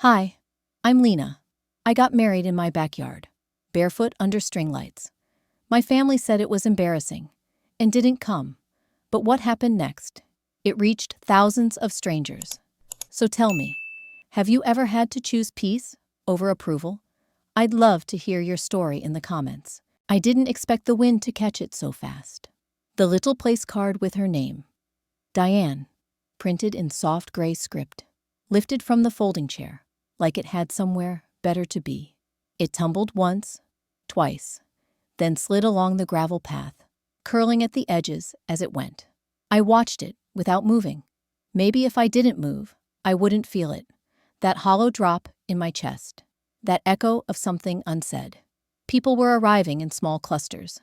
Hi, I'm Lena. I got married in my backyard, barefoot under string lights. My family said it was embarrassing and didn't come. But what happened next? It reached thousands of strangers. So tell me, have you ever had to choose peace over approval? I'd love to hear your story in the comments. I didn't expect the wind to catch it so fast. The little place card with her name, Diane, printed in soft gray script, lifted from the folding chair, like it had somewhere better to be. It tumbled once, twice, then slid along the gravel path, curling at the edges as it went. I watched it without moving. Maybe if I didn't move, I wouldn't feel it. That hollow drop in my chest, that echo of something unsaid. People were arriving in small clusters,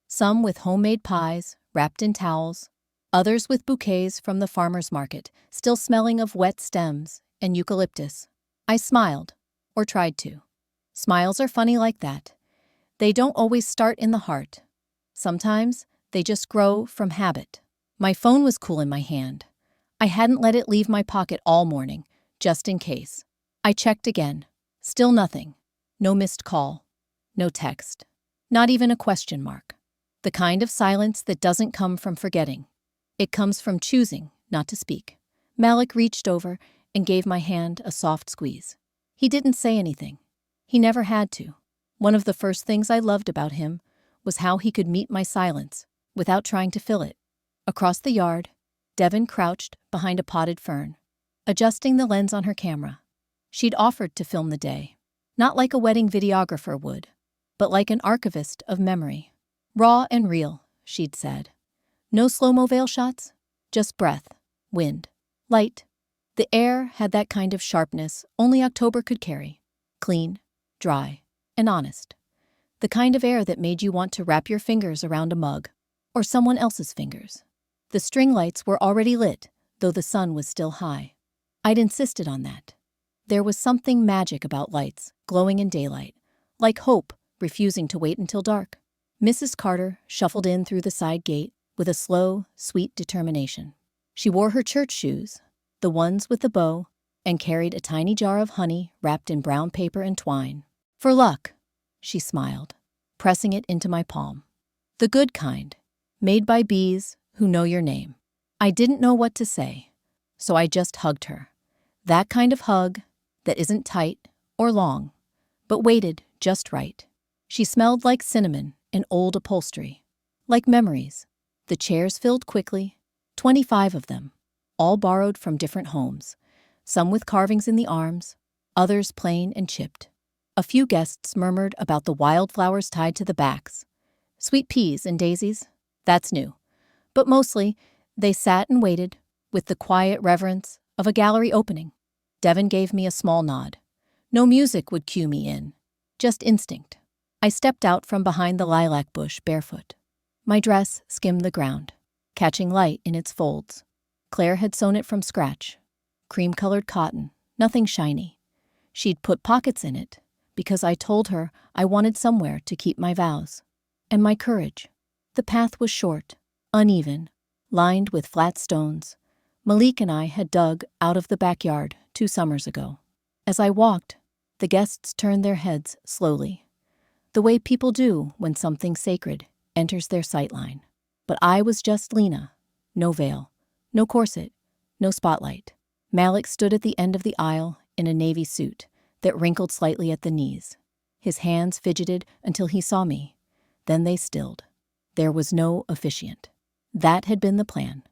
some with homemade pies wrapped in towels, others with bouquets from the farmer's market, still smelling of wet stems and eucalyptus. I smiled, or tried to. Smiles are funny like that. They don't always start in the heart. Sometimes they just grow from habit. My phone was cool in my hand. I hadn't let it leave my pocket all morning, just in case. I checked again. Still nothing. No missed call. No text. Not even a question mark. The kind of silence that doesn't come from forgetting. It comes from choosing not to speak. Malik reached over and gave my hand a soft squeeze. He didn't say anything. He never had to. One of the first things I loved about him was how he could meet my silence without trying to fill it. Across the yard, Devon crouched behind a potted fern, adjusting the lens on her camera. She'd offered to film the day, not like a wedding videographer would, but like an archivist of memory. Raw and real, she'd said. No slow-mo veil shots, just breath, wind, light. The air had that kind of sharpness only October could carry. Clean, dry, and honest. The kind of air that made you want to wrap your fingers around a mug, or someone else's fingers. The string lights were already lit, though the sun was still high. I'd insisted on that. There was something magic about lights, glowing in daylight, like hope refusing to wait until dark. Mrs. Carter shuffled in through the side gate with a slow, sweet determination. She wore her church shoes, the ones with the bow, and carried a tiny jar of honey wrapped in brown paper and twine. For luck, she smiled, pressing it into my palm. The good kind, made by bees who know your name. I didn't know what to say, so I just hugged her. That kind of hug that isn't tight or long, but weighted just right. She smelled like cinnamon and old upholstery, like memories. The chairs filled quickly, 25 of them, all borrowed from different homes, some with carvings in the arms, others plain and chipped. A few guests murmured about the wildflowers tied to the backs. Sweet peas and daisies, that's new. But mostly, they sat and waited with the quiet reverence of a gallery opening. Devon gave me a small nod. No music would cue me in, just instinct. I stepped out from behind the lilac bush barefoot. My dress skimmed the ground, catching light in its folds. Claire had sewn it from scratch. Cream-colored cotton, nothing shiny. She'd put pockets in it because I told her I wanted somewhere to keep my vows. And my courage. The path was short, uneven, lined with flat stones. Malik and I had dug out of the backyard 2 summers ago. As I walked, the guests turned their heads slowly, the way people do when something sacred enters their sightline. But I was just Lena. No veil, no corset, no spotlight. Malik stood at the end of the aisle in a navy suit that wrinkled slightly at the knees. His hands fidgeted until he saw me. Then they stilled. There was no officiant. That had been the plan.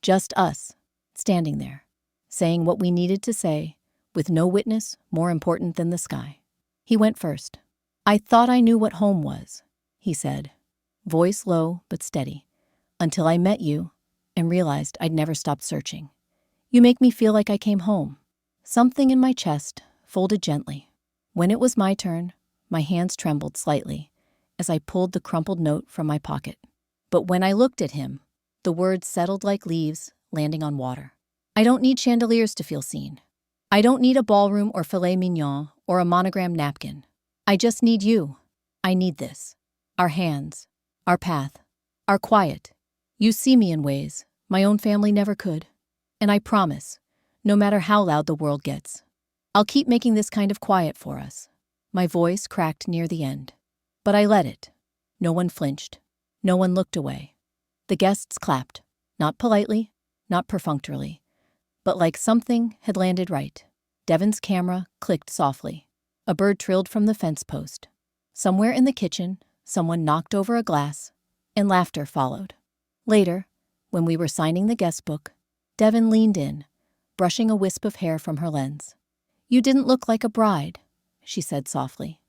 Just us, standing there, saying what we needed to say, with no witness more important than the sky. He went first. "I thought I knew what home was," he said, voice low but steady, "until I met you and realized I'd never stopped searching. You make me feel like I came home." Something in my chest folded gently. When it was my turn, my hands trembled slightly as I pulled the crumpled note from my pocket. But when I looked at him, the words settled like leaves landing on water. I don't need chandeliers to feel seen. I don't need a ballroom or filet mignon or a monogrammed napkin. I just need you. I need this. Our hands, our path, our quiet. You see me in ways my own family never could. And I promise, no matter how loud the world gets, I'll keep making this kind of quiet for us. My voice cracked near the end. But I let it. No one flinched. No one looked away. The guests clapped, not politely, not perfunctorily, but like something had landed right. Devon's camera clicked softly. A bird trilled from the fence post. Somewhere in the kitchen, someone knocked over a glass, and laughter followed. Later, when we were signing the guest book, Devon leaned in, brushing a wisp of hair from her lens. "You didn't look like a bride," she said softly.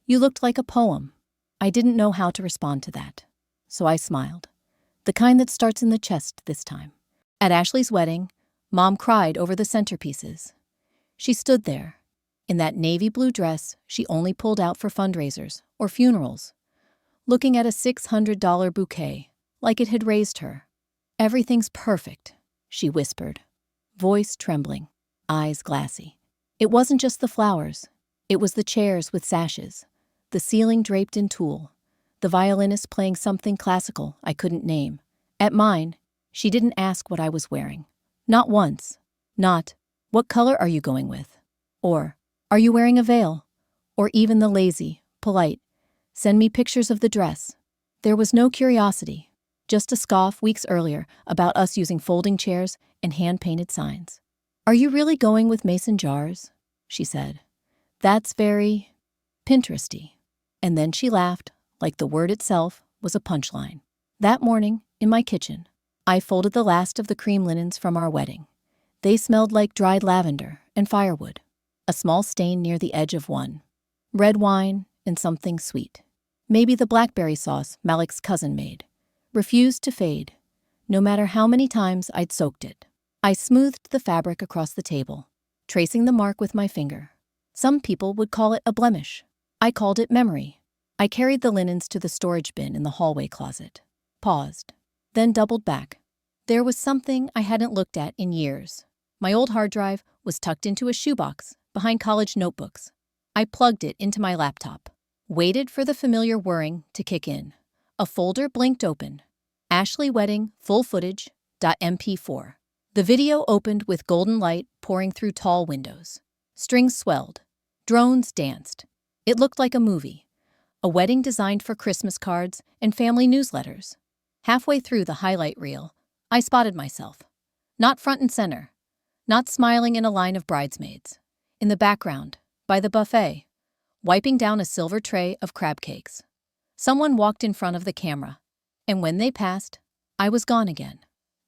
"You looked like a poem." I didn't know how to respond to that, so I smiled. The kind that starts in the chest this time. At Ashley's wedding, Mom cried over the centerpieces. She stood there, in that navy blue dress she only pulled out for fundraisers or funerals, looking at a $600 bouquet like it had raised her. "Everything's perfect," she whispered, voice trembling, eyes glassy. It wasn't just the flowers. It was the chairs with sashes, the ceiling draped in tulle, the violinist playing something classical I couldn't name. At mine, she didn't ask what I was wearing. Not once. Not, "What color are you going with?" Or, "Are you wearing a veil?" Or even the lazy, polite, "Send me pictures of the dress." There was no curiosity, just a scoff weeks earlier about us using folding chairs and hand-painted signs. "Are you really going with mason jars?" she said. "That's very Pinteresty." And then she laughed, like the word itself was a punchline. That morning, in my kitchen, I folded the last of the cream linens from our wedding. They smelled like dried lavender and firewood. A small stain near the edge of one. Red wine and something sweet. Maybe the blackberry sauce Malik's cousin made. Refused to fade, no matter how many times I'd soaked it. I smoothed the fabric across the table, tracing the mark with my finger. Some people would call it a blemish. I called it memory. I carried the linens to the storage bin in the hallway closet. Paused. Then doubled back. There was something I hadn't looked at in years. My old hard drive was tucked into a shoebox behind college notebooks. I plugged it into my laptop. Waited for the familiar whirring to kick in. A folder blinked open. Ashley Wedding Full Footage .mp4. The video opened with golden light pouring through tall windows. Strings swelled. Drones danced. It looked like a movie. A wedding designed for Christmas cards and family newsletters. Halfway through the highlight reel, I spotted myself. Not front and center. Not smiling in a line of bridesmaids. In the background, by the buffet, wiping down a silver tray of crab cakes. Someone walked in front of the camera, and when they passed, I was gone again.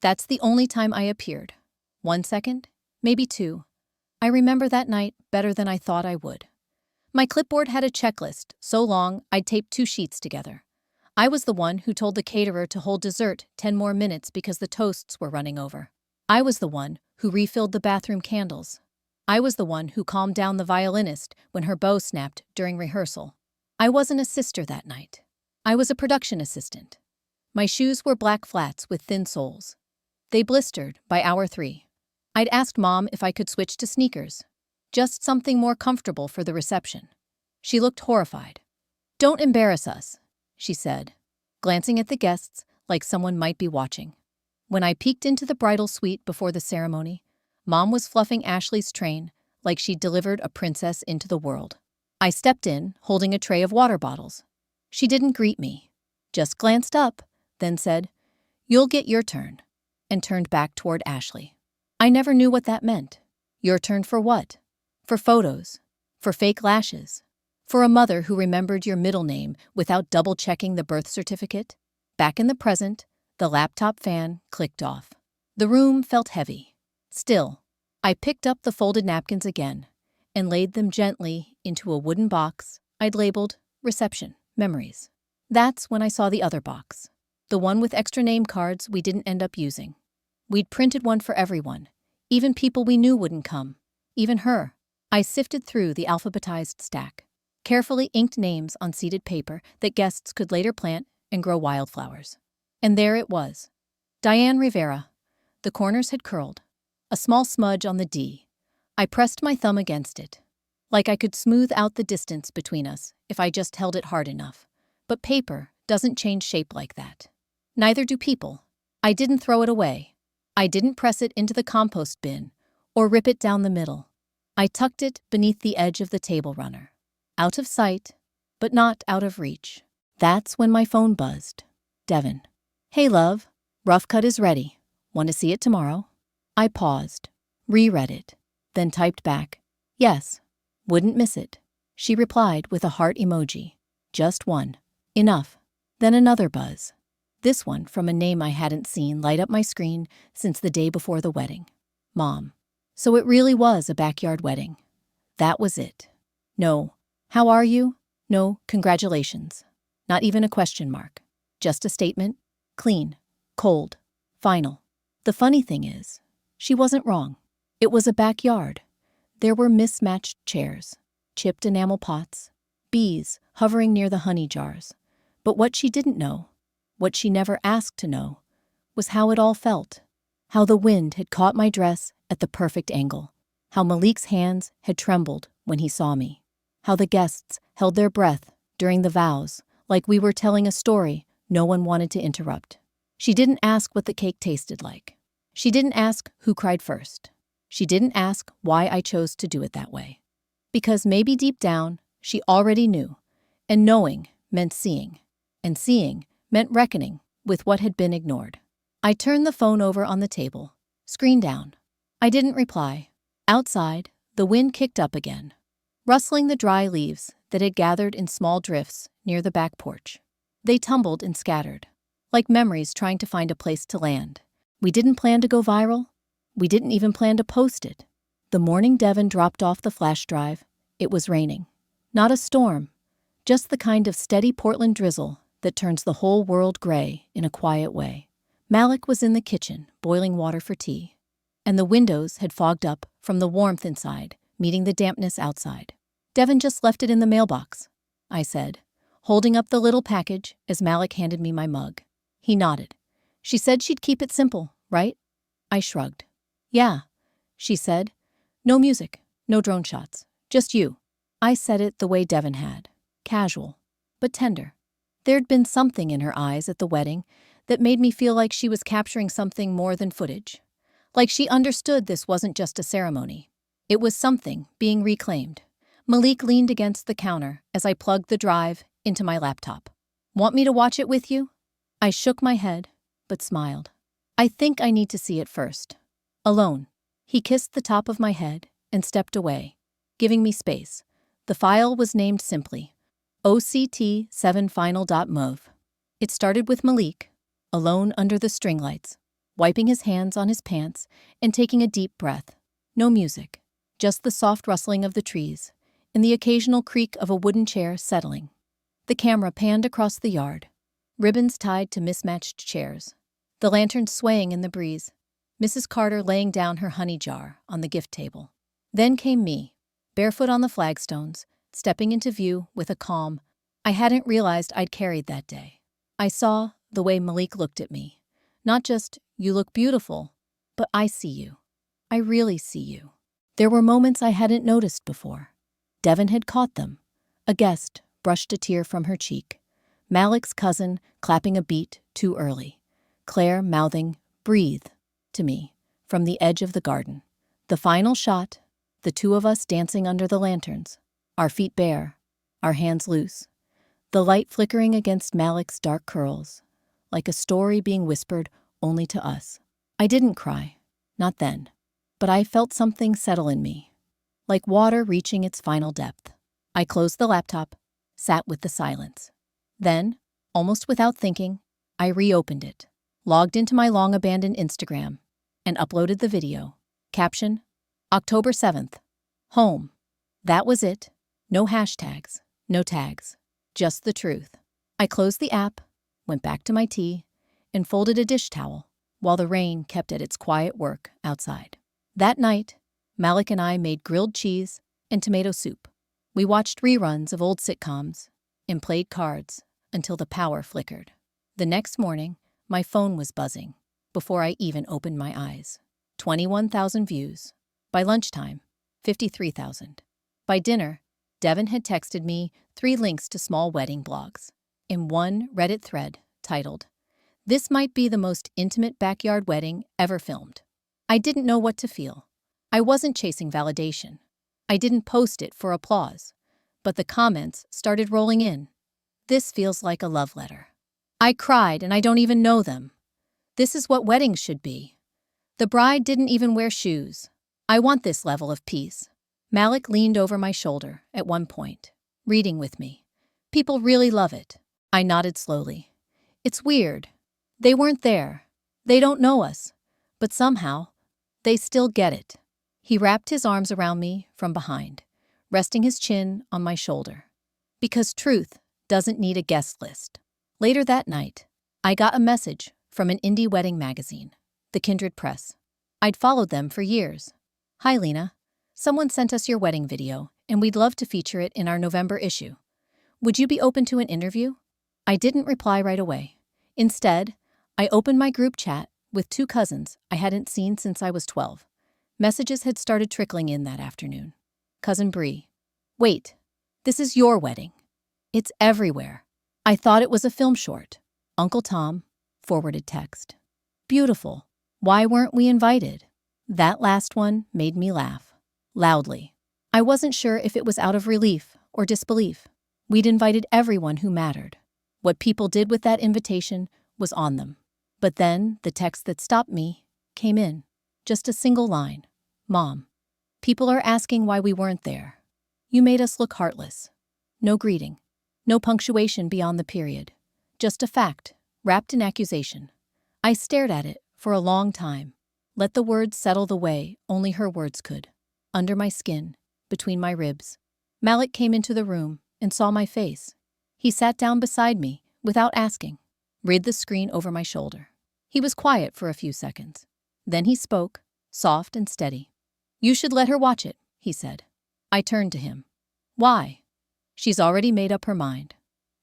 That's the only time I appeared. 1 second, maybe 2. I remember that night better than I thought I would. My clipboard had a checklist so long I'd taped 2 sheets together. I was the one who told the caterer to hold dessert 10 more minutes because the toasts were running over. I was the one who refilled the bathroom candles. I was the one who calmed down the violinist when her bow snapped during rehearsal. I wasn't a sister that night. I was a production assistant. My shoes were black flats with thin soles. They blistered by hour 3. I'd asked Mom if I could switch to sneakers. Just something more comfortable for the reception. She looked horrified. "Don't embarrass us," she said, glancing at the guests like someone might be watching. When I peeked into the bridal suite before the ceremony, Mom was fluffing Ashley's train like she'd delivered a princess into the world. I stepped in, holding a tray of water bottles. She didn't greet me, just glanced up, then said, "You'll get your turn," and turned back toward Ashley. I never knew what that meant. Your turn for what? For photos? For fake lashes? For a mother who remembered your middle name without double-checking the birth certificate? Back in the present, the laptop fan clicked off. The room felt heavy. Still, I picked up the folded napkins again and laid them gently into a wooden box I'd labeled Reception Memories. That's when I saw the other box, the one with extra name cards we didn't end up using. We'd printed one for everyone, even people we knew wouldn't come, even her. I sifted through the alphabetized stack, carefully inked names on seeded paper that guests could later plant and grow wildflowers. And there it was. Diane Rivera. The corners had curled. A small smudge on the D. I pressed my thumb against it, like I could smooth out the distance between us if I just held it hard enough. But paper doesn't change shape like that. Neither do people. I didn't throw it away. I didn't press it into the compost bin or rip it down the middle. I tucked it beneath the edge of the table runner. Out of sight, but not out of reach. That's when my phone buzzed. Devin. Hey love, rough cut is ready. Want to see it tomorrow? I paused, reread it, then typed back, yes, wouldn't miss it. She replied with a heart emoji. Just one. Enough. Then another buzz. This one from a name I hadn't seen light up my screen since the day before the wedding. Mom. So it really was a backyard wedding. That was it. No, how are you? No, congratulations. Not even a question mark. Just a statement. Clean. Cold. Final. The funny thing is, she wasn't wrong. It was a backyard. There were mismatched chairs, chipped enamel pots, bees hovering near the honey jars. But what she didn't know, what she never asked to know, was how it all felt. How the wind had caught my dress at the perfect angle. How Malik's hands had trembled when he saw me. How the guests held their breath during the vows, like we were telling a story no one wanted to interrupt. She didn't ask what the cake tasted like. She didn't ask who cried first. She didn't ask why I chose to do it that way. Because maybe deep down, she already knew. And knowing meant seeing. And seeing meant reckoning with what had been ignored. I turned the phone over on the table, screen down. I didn't reply. Outside, the wind kicked up again, rustling the dry leaves that had gathered in small drifts near the back porch. They tumbled and scattered, like memories trying to find a place to land. We didn't plan to go viral. We didn't even plan to post it. The morning Devin dropped off the flash drive, it was raining. Not a storm, just the kind of steady Portland drizzle that turns the whole world gray in a quiet way. Malik was in the kitchen, boiling water for tea, and the windows had fogged up from the warmth inside, meeting the dampness outside. Devin just left it in the mailbox, I said, holding up the little package as Malik handed me my mug. He nodded. She said she'd keep it simple, right? I shrugged. Yeah, she said. No music, no drone shots, just you. I said it the way Devin had, casual, but tender. There'd been something in her eyes at the wedding that made me feel like she was capturing something more than footage. Like she understood this wasn't just a ceremony. It was something being reclaimed. Malik leaned against the counter as I plugged the drive into my laptop. Want me to watch it with you? I shook my head, but smiled. I think I need to see it first. Alone. He kissed the top of my head and stepped away, giving me space. The file was named simply OCT7final.mov. It started with Malik, alone under the string lights, wiping his hands on his pants and taking a deep breath. No music, just the soft rustling of the trees and the occasional creak of a wooden chair settling. The camera panned across the yard, ribbons tied to mismatched chairs, the lanterns swaying in the breeze, Mrs. Carter laying down her honey jar on the gift table. Then came me, barefoot on the flagstones, stepping into view with a calm I hadn't realized I'd carried that day. I saw the way Malik looked at me. Not just, you look beautiful, but I see you. I really see you. There were moments I hadn't noticed before. Devin had caught them. A guest brushed a tear from her cheek. Malik's cousin clapping a beat too early. Claire mouthing, breathe, to me, from the edge of the garden. The final shot, the two of us dancing under the lanterns, our feet bare, our hands loose. The light flickering against Malik's dark curls, like a story being whispered only to us. I didn't cry, not then, but I felt something settle in me, like water reaching its final depth. I closed the laptop, sat with the silence. Then, almost without thinking, I reopened it, logged into my long-abandoned Instagram, and uploaded the video. Caption, October 7th. Home. That was it. No hashtags, no tags, just the truth. I closed the app, went back to my tea, and folded a dish towel while the rain kept at its quiet work outside. That night, Malik and I made grilled cheese and tomato soup. We watched reruns of old sitcoms and played cards until the power flickered. The next morning, my phone was buzzing before I even opened my eyes. 21,000 views. By lunchtime, 53,000. By dinner, Devin had texted me 3 links to small wedding blogs. In one Reddit thread titled, "This might be the most intimate backyard wedding ever filmed." I didn't know what to feel. I wasn't chasing validation. I didn't post it for applause, but the comments started rolling in. This feels like a love letter. I cried and I don't even know them. This is what weddings should be. The bride didn't even wear shoes. I want this level of peace. Malik leaned over my shoulder at one point, reading with me. People really love it. I nodded slowly. It's weird. They weren't there. They don't know us. But somehow, they still get it. He wrapped his arms around me from behind, resting his chin on my shoulder. Because truth doesn't need a guest list. Later that night, I got a message from an indie wedding magazine, The Kindred Press. I'd followed them for years. Hi, Lena. Someone sent us your wedding video, and we'd love to feature it in our November issue. Would you be open to an interview? I didn't reply right away. Instead, I opened my group chat with 2 cousins I hadn't seen since I was 12. Messages had started trickling in that afternoon. Cousin Bree. Wait, this is your wedding. It's everywhere. I thought it was a film short. Uncle Tom forwarded text. Beautiful. Why weren't we invited? That last one made me laugh. Loudly. I wasn't sure if it was out of relief or disbelief. We'd invited everyone who mattered. What people did with that invitation was on them. But then the text that stopped me came in. Just a single line. Mom. People are asking why we weren't there. You made us look heartless. No greeting. No punctuation beyond the period. Just a fact, wrapped in accusation. I stared at it for a long time. Let the words settle the way only her words could. Under my skin, between my ribs. Malik came into the room and saw my face. He sat down beside me without asking. Read the screen over my shoulder. He was quiet for a few seconds. Then he spoke, soft and steady. You should let her watch it, he said. I turned to him. Why? She's already made up her mind.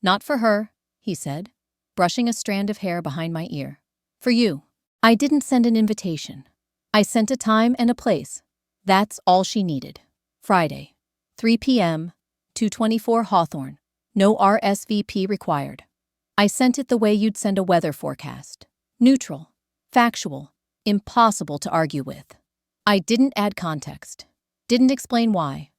Not for her, he said, brushing a strand of hair behind my ear. For you. I didn't send an invitation. I sent a time and a place. That's all she needed. Friday, 3 p.m., 224 Hawthorne. No RSVP required. I sent it the way you'd send a weather forecast. Neutral, factual, impossible to argue with. I didn't add context. Didn't explain why.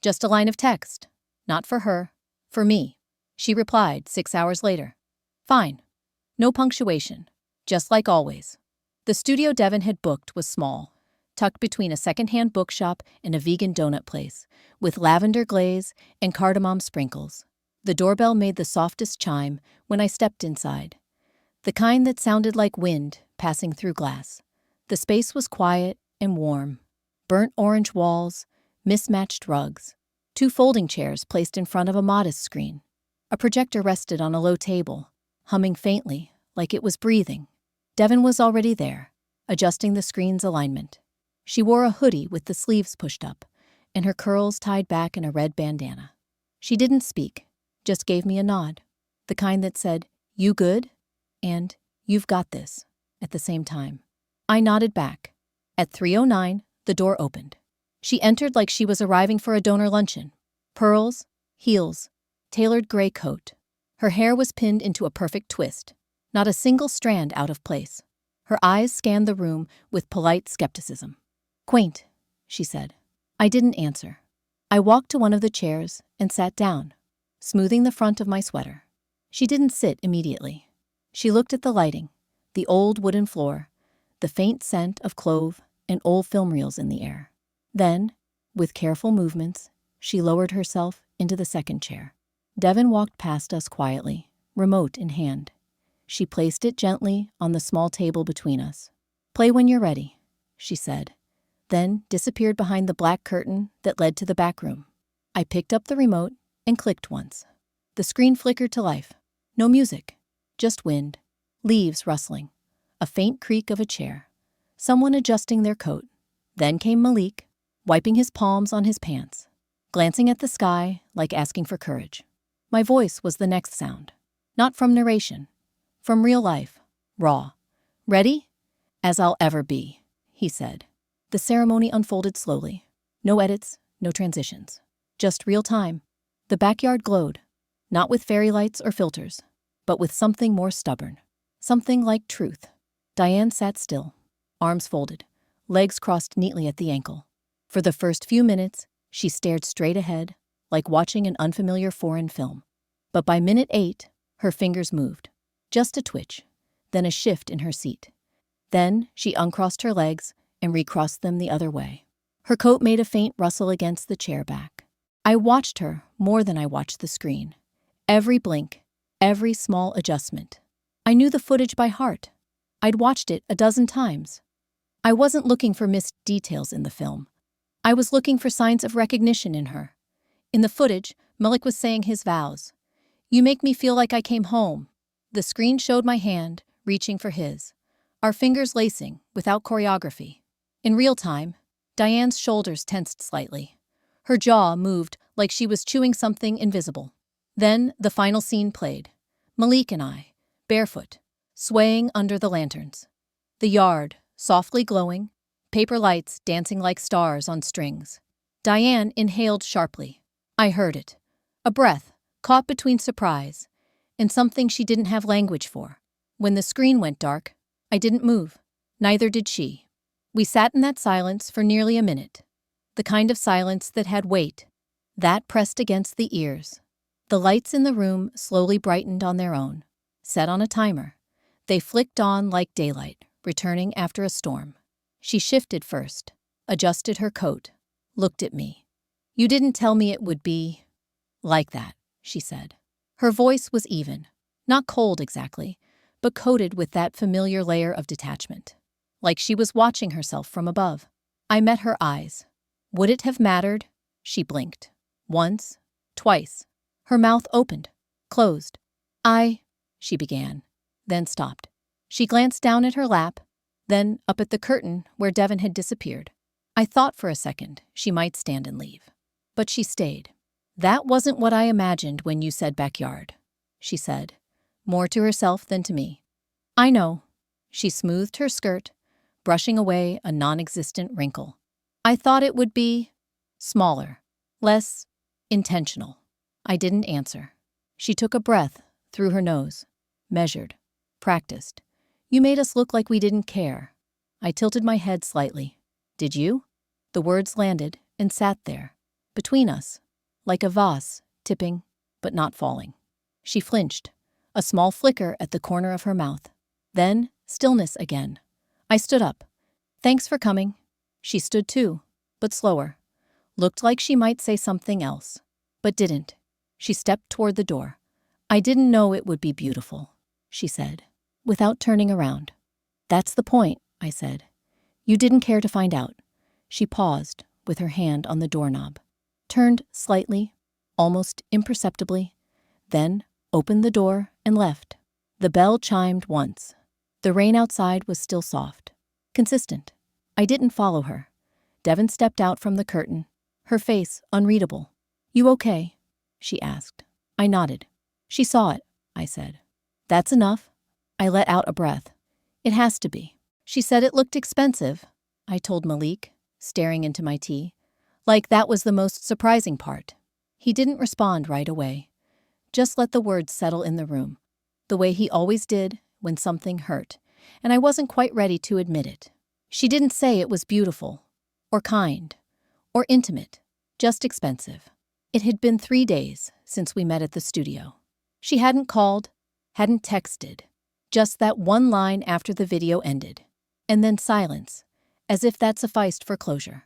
Just a line of text. Not for her, for me. She replied 6 hours later. Fine. No punctuation. Just like always. The studio Devin had booked was small, tucked between a secondhand bookshop and a vegan donut place, with lavender glaze and cardamom sprinkles. The doorbell made the softest chime when I stepped inside, the kind that sounded like wind passing through glass. The space was quiet and warm. Burnt orange walls, mismatched rugs, 2 folding chairs placed in front of a modest screen. A projector rested on a low table, humming faintly, like it was breathing. Devin was already there, adjusting the screen's alignment. She wore a hoodie with the sleeves pushed up, and her curls tied back in a red bandana. She didn't speak, just gave me a nod, the kind that said, "You good?" and "You've got this," at the same time. I nodded back. At 3:09, the door opened. She entered like she was arriving for a donor luncheon. Pearls, heels, tailored gray coat. Her hair was pinned into a perfect twist, not a single strand out of place. Her eyes scanned the room with polite skepticism. Quaint, she said. I didn't answer. I walked to one of the chairs and sat down, smoothing the front of my sweater. She didn't sit immediately. She looked at the lighting, the old wooden floor, the faint scent of clove and old film reels in the air. Then, with careful movements, she lowered herself into the second chair. Devin walked past us quietly, remote in hand. She placed it gently on the small table between us. Play when you're ready, she said, then disappeared behind the black curtain that led to the back room. I picked up the remote and clicked once. The screen flickered to life. No music, just wind, leaves rustling, a faint creak of a chair, someone adjusting their coat. Then came Malik, wiping his palms on his pants, glancing at the sky like asking for courage. My voice was the next sound, not from narration, from real life, raw. Ready? As I'll ever be, he said. The ceremony unfolded slowly. No edits, no transitions. Just real time. The backyard glowed, not with fairy lights or filters, but with something more stubborn. Something like truth. Diane sat still, arms folded, legs crossed neatly at the ankle. For the first few minutes, She stared straight ahead, like watching an unfamiliar foreign film. But by minute 8, her fingers moved. Just a twitch, then a shift in her seat. Then she uncrossed her legs and recrossed them the other way. Her coat made a faint rustle against the chair back. I watched her more than I watched the screen. Every blink, every small adjustment. I knew the footage by heart. I'd watched it a dozen times. I wasn't looking for missed details in the film. I was looking for signs of recognition in her. In the footage, Malik was saying his vows. "You make me feel like I came home." The screen showed my hand, reaching for his. Our fingers lacing, without choreography. In real time, Diane's shoulders tensed slightly. Her jaw moved like she was chewing something invisible. Then the final scene played. Malik and I, barefoot, swaying under the lanterns. The yard, softly glowing, paper lights dancing like stars on strings. Diane inhaled sharply. I heard it. A breath, caught between surprise and something she didn't have language for. When the screen went dark, I didn't move. Neither did she. We sat in that silence for nearly a minute. The kind of silence that had weight, that pressed against the ears. The lights in the room slowly brightened on their own, set on a timer. They flicked on like daylight, returning after a storm. She shifted first, adjusted her coat, looked at me. "You didn't tell me it would be like that," she said. Her voice was even, not cold exactly, but coated with that familiar layer of detachment. Like she was watching herself from above. I met her eyes. Would it have mattered? She blinked. Once, twice. Her mouth opened, closed. She began, then stopped. She glanced down at her lap, then up at the curtain where Devin had disappeared. I thought for a second she might stand and leave. But she stayed. "That wasn't what I imagined when you said backyard," she said, more to herself than to me. "I know." She smoothed her skirt, brushing away a non-existent wrinkle. "I thought it would be smaller, less intentional." I didn't answer. She took a breath through her nose, measured, practiced. "You made us look like we didn't care." I tilted my head slightly. "Did you?" The words landed and sat there, between us, like a vase, tipping, but not falling. She flinched, a small flicker at the corner of her mouth. Then, stillness again. I stood up. "Thanks for coming." She stood too, but slower. Looked like she might say something else, but didn't. She stepped toward the door. "I didn't know it would be beautiful," she said, without turning around. "That's the point," I said. "You didn't care to find out." She paused, with her hand on the doorknob, turned slightly, almost imperceptibly, then opened the door and left. The bell chimed once. The rain outside was still soft, consistent. I didn't follow her. Devin stepped out from the curtain, her face unreadable. "You okay?" she asked. I nodded. "She saw it," I said. "That's enough." I let out a breath. "It has to be." "She said it looked expensive," I told Malik, staring into my tea. Like that was the most surprising part. He didn't respond right away. Just let the words settle in the room, the way he always did when something hurt, and I wasn't quite ready to admit it. She didn't say it was beautiful, or kind, or intimate, just expensive. It had been 3 days since we met at the studio. She hadn't called, hadn't texted, just that one line after the video ended, and then silence, as if that sufficed for closure.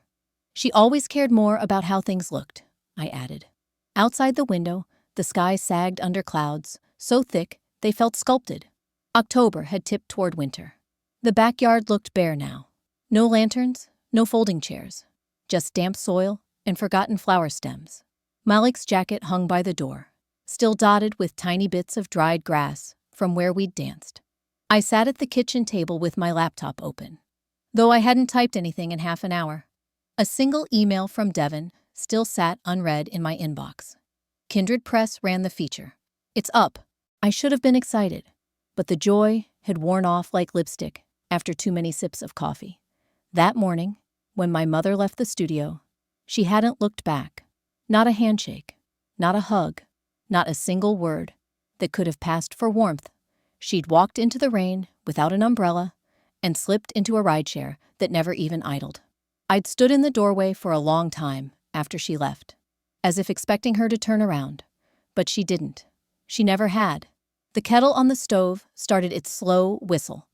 She always cared more about how things looked, I added. Outside the window, the sky sagged under clouds, so thick they felt sculpted. October had tipped toward winter. The backyard looked bare now. No lanterns, no folding chairs, just damp soil and forgotten flower stems. Malik's jacket hung by the door, still dotted with tiny bits of dried grass from where we'd danced. I sat at the kitchen table with my laptop open, though I hadn't typed anything in half an hour. A single email from Devin still sat unread in my inbox. Kindred Press ran the feature. "It's up." I should have been excited, but the joy had worn off like lipstick after too many sips of coffee. That morning, when my mother left the studio, she hadn't looked back. Not a handshake, not a hug, not a single word that could have passed for warmth. She'd walked into the rain without an umbrella and slipped into a rideshare that never even idled. I'd stood in the doorway for a long time, after she left, as if expecting her to turn around. But she didn't. She never had. The kettle on the stove started its slow whistle.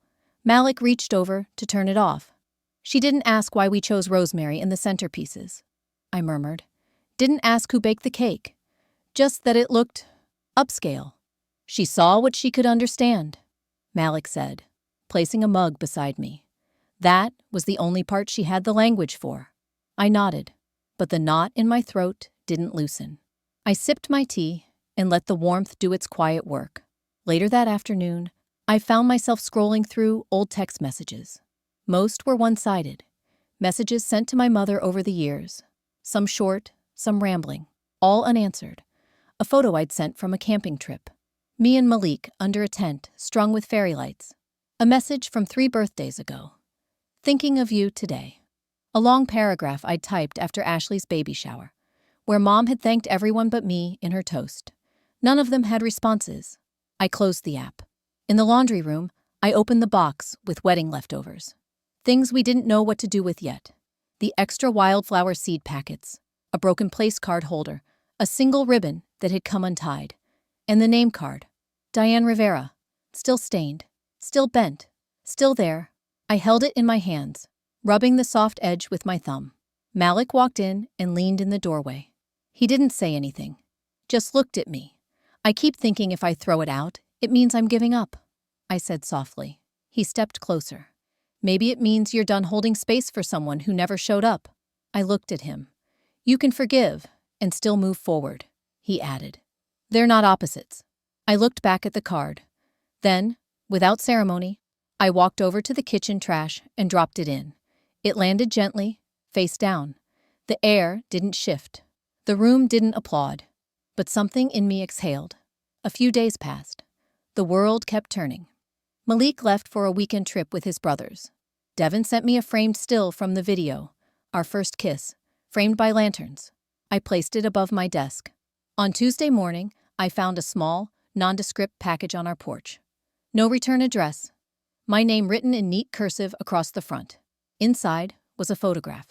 Malik reached over to turn it off. She didn't ask why we chose rosemary in the centerpieces, I murmured. Didn't ask who baked the cake. Just that it looked upscale. She saw what she could understand, Malik said, placing a mug beside me. That was the only part she had the language for. I nodded, but the knot in my throat didn't loosen. I sipped my tea and let the warmth do its quiet work. Later that afternoon, I found myself scrolling through old text messages. Most were one-sided. Messages sent to my mother over the years. Some short, some rambling, all unanswered. A photo I'd sent from a camping trip. Me and Malik under a tent strung with fairy lights. A message from 3 birthdays ago. Thinking of you today. A long paragraph I'd typed after Ashley's baby shower, where Mom had thanked everyone but me in her toast. None of them had responses. I closed the app. In the laundry room, I opened the box with wedding leftovers. Things we didn't know what to do with yet. The extra wildflower seed packets, a broken place card holder, a single ribbon that had come untied, and the name card, Diane Rivera, still stained, still bent, still there. I held it in my hands, rubbing the soft edge with my thumb. Malik walked in and leaned in the doorway. He didn't say anything, just looked at me. I keep thinking if I throw it out, it means I'm giving up, I said softly. He stepped closer. Maybe it means you're done holding space for someone who never showed up. I looked at him. You can forgive and still move forward, he added. They're not opposites. I looked back at the card. Then, without ceremony, I walked over to the kitchen trash and dropped it in. It landed gently, face down. The air didn't shift. The room didn't applaud. But something in me exhaled. A few days passed. The world kept turning. Malik left for a weekend trip with his brothers. Devin sent me a framed still from the video, our first kiss, framed by lanterns. I placed it above my desk. On Tuesday morning, I found a small, nondescript package on our porch. No return address. My name written in neat cursive across the front. Inside was a photograph.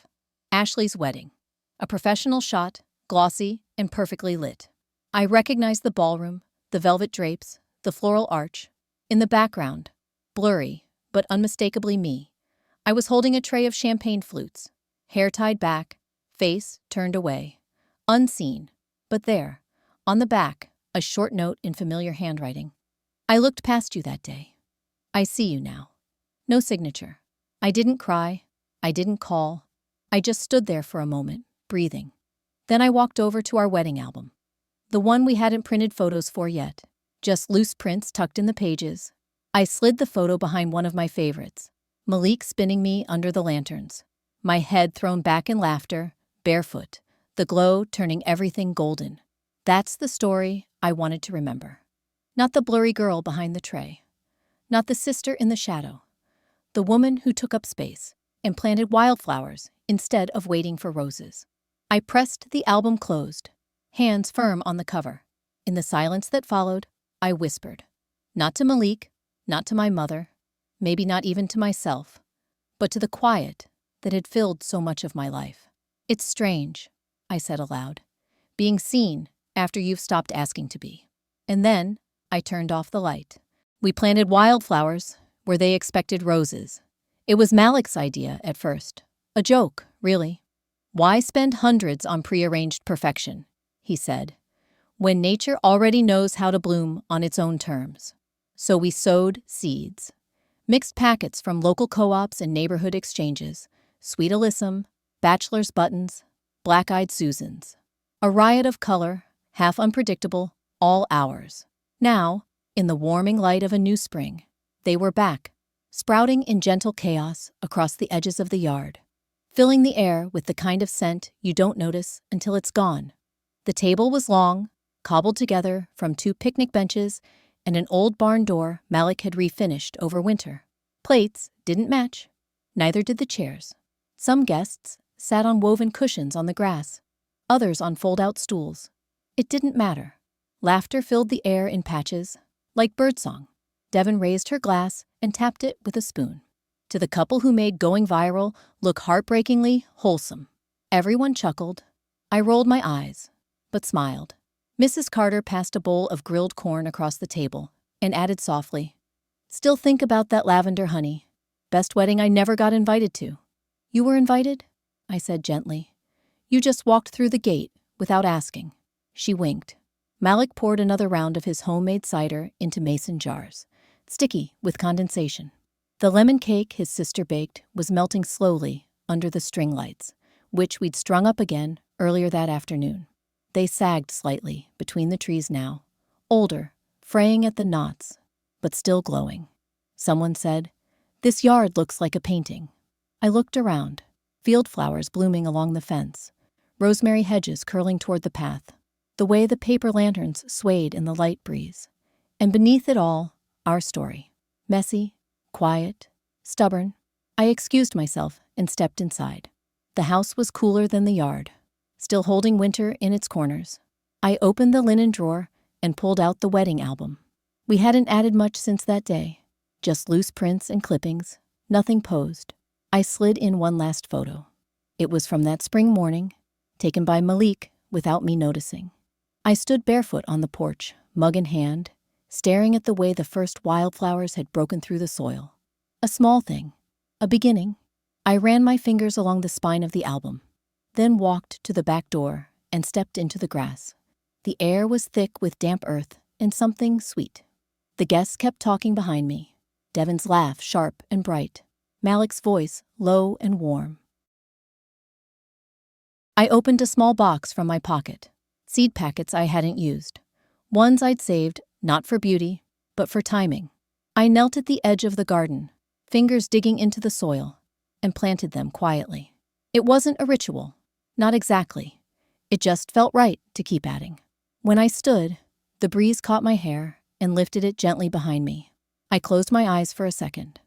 Ashley's wedding. A professional shot, glossy and perfectly lit. I recognized the ballroom, the velvet drapes, the floral arch. In the background, blurry, but unmistakably me, I was holding a tray of champagne flutes, hair tied back, face turned away. Unseen, but there, on the back, a short note in familiar handwriting. I looked past you that day. I see you now. No signature. I didn't cry. I didn't call. I just stood there for a moment, breathing. Then I walked over to our wedding album. The one we hadn't printed photos for yet. Just loose prints tucked in the pages. I slid the photo behind one of my favorites, Malik spinning me under the lanterns. My head thrown back in laughter, barefoot, the glow turning everything golden. That's the story I wanted to remember. Not the blurry girl behind the tray. Not the sister in the shadow. The woman who took up space and planted wildflowers instead of waiting for roses. I pressed the album closed, hands firm on the cover. In the silence that followed, I whispered. Not to Malik, not to my mother, maybe not even to myself, but to the quiet that had filled so much of my life. It's strange, I said aloud, being seen after you've stopped asking to be. And then I turned off the light. We planted wildflowers where they expected roses. It was Malik's idea at first. A joke, really. Why spend hundreds on prearranged perfection, he said, when nature already knows how to bloom on its own terms. So we sowed seeds. Mixed packets from local co-ops and neighborhood exchanges, Sweet Alyssum, Bachelor's Buttons, Black-Eyed Susans. A riot of color, half unpredictable, all ours. Now, in the warming light of a new spring, they were back, sprouting in gentle chaos across the edges of the yard, filling the air with the kind of scent you don't notice until it's gone. The table was long, cobbled together from 2 picnic benches and an old barn door Malik had refinished over winter. Plates didn't match. Neither did the chairs. Some guests sat on woven cushions on the grass, others on fold-out stools. It didn't matter. Laughter filled the air in patches, like birdsong. Devin raised her glass and tapped it with a spoon. To the couple who made going viral look heartbreakingly wholesome. Everyone chuckled. I rolled my eyes, but smiled. Mrs. Carter passed a bowl of grilled corn across the table and added softly, "Still think about that lavender, honey. Best wedding I never got invited to." "You were invited?" I said gently. "You just walked through the gate without asking." She winked. Malik poured another round of his homemade cider into mason jars, sticky with condensation. The lemon cake his sister baked was melting slowly under the string lights, which we'd strung up again earlier that afternoon. They sagged slightly between the trees now, older, fraying at the knots, but still glowing. Someone said, "This yard looks like a painting." I looked around, field flowers blooming along the fence, rosemary hedges curling toward the path, the way the paper lanterns swayed in the light breeze. And beneath it all, our story. Messy, quiet, stubborn. I excused myself and stepped inside. The house was cooler than the yard, still holding winter in its corners. I opened the linen drawer and pulled out the wedding album. We hadn't added much since that day, just loose prints and clippings, nothing posed. I slid in one last photo. It was from that spring morning, taken by Malik without me noticing. I stood barefoot on the porch, mug in hand, staring at the way the first wildflowers had broken through the soil. A small thing, a beginning. I ran my fingers along the spine of the album, then walked to the back door and stepped into the grass. The air was thick with damp earth and something sweet. The guests kept talking behind me, Devin's laugh sharp and bright, Malik's voice low and warm. I opened a small box from my pocket, seed packets I hadn't used, ones I'd saved not for beauty, but for timing. I knelt at the edge of the garden, fingers digging into the soil, and planted them quietly. It wasn't a ritual, not exactly. It just felt right to keep adding. When I stood, the breeze caught my hair and lifted it gently behind me. I closed my eyes for a second,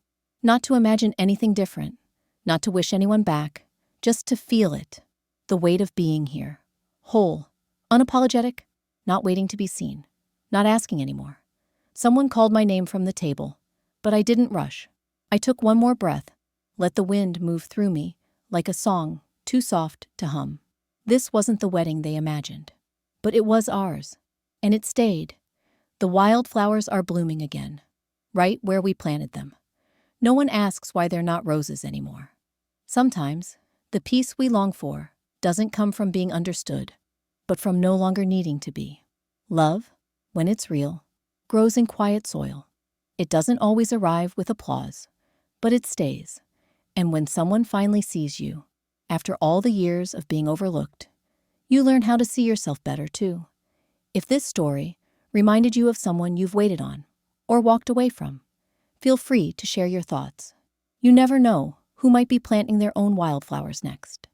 not to imagine anything different, not to wish anyone back, just to feel it, the weight of being here, whole, unapologetic, not waiting to be seen, not asking anymore. Someone called my name from the table, but I didn't rush. I took one more breath, let the wind move through me like a song too soft to hum. This wasn't the wedding they imagined, but it was ours, and it stayed. The wildflowers are blooming again, right where we planted them. No one asks why they're not roses anymore. Sometimes, the peace we long for doesn't come from being understood, but from no longer needing to be. Love, when it's real, grows in quiet soil. It doesn't always arrive with applause, but it stays. And when someone finally sees you, after all the years of being overlooked, you learn how to see yourself better too. If this story reminded you of someone you've waited on or walked away from, feel free to share your thoughts. You never know who might be planting their own wildflowers next.